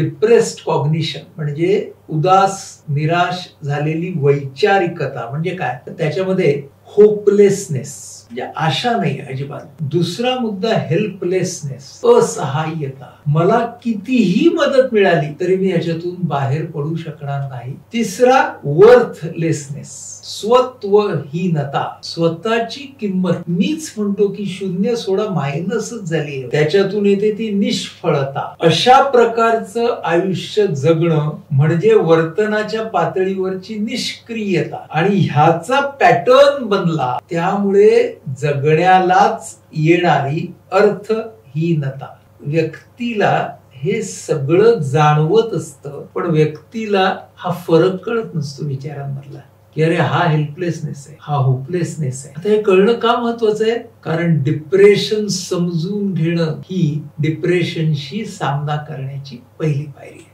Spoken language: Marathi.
डिप्रेस्ड कॉग्निशन म्हणजे उदास निराश झालेली वैचारिकता म्हणजे काय, तर त्याच्यामध्ये होपलेसनेस म्हणजे आशा नाही अजिबात. दुसरा मुद्दा हेल्पलेसनेस, असहाय्यता. मला कितीही मदत मिळाली तरी मी याच्यातून बाहेर पडू शकणार नाही. तिसरा वर्थलेसनेस, स्वत्वहीनता, स्वतःची किंमत मीच म्हणतो की शून्य सोडा मायनसच झाली, त्याच्यातून येते ती निष्फळता. अशा प्रकारचं आयुष्य जगणं म्हणजे वर्तनाच्या पातळीवरची निष्क्रियता आणि ह्याचा पॅटर्न बनला, त्यामुळे जगण्यालाच येणारी अर्थहीनता. व्यक्तीला हे सगळं जाणवत असतं पण व्यक्तीला हा फरक कळत नसतो विचारांमधला की अरे हा हेल्पलेसनेस आहे, हा होपलेसनेस आहे. आता हे कळणं का महत्वाचं आहे, कारण डिप्रेशन समजून घेणं ही डिप्रेशनशी सामना करण्याची पहिली पायरी आहे.